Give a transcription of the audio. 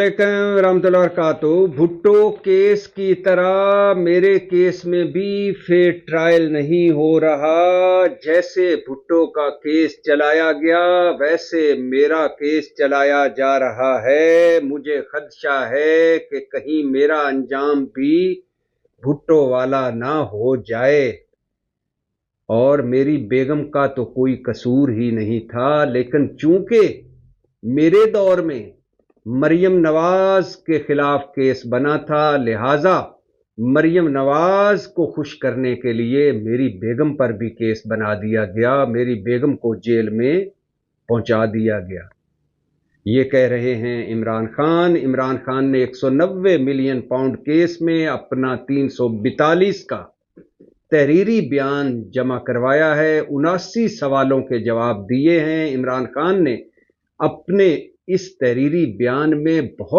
रहमतुल्लाह वबरकातुहू। भुट्टो केस की तरह मेरे केस में भी फेयर ट्रायल नहीं हो रहा। जैसे भुट्टो का केस चलाया गया वैसे मेरा केस चलाया जा रहा है। मुझे खदशा है कि कहीं मेरा अंजाम भी भुट्टो वाला ना हो जाए। और मेरी बेगम का तो कोई कसूर ही नहीं था, लेकिन चूंकि मेरे दौर में मरियम नवाज के खिलाफ केस बना था, लिहाजा मरियम नवाज को खुश करने के लिए मेरी बेगम पर भी केस बना दिया गया, मेरी बेगम को जेल में पहुंचा दिया गया। ये कह रहे हैं इमरान खान। इमरान खान ने 190 मिलियन पाउंड केस में अपना 342 का तहरीरी बयान जमा करवाया है। 79 सवालों के जवाब दिए हैं। इमरान खान ने अपने इस तहरीरी बयान में बहुत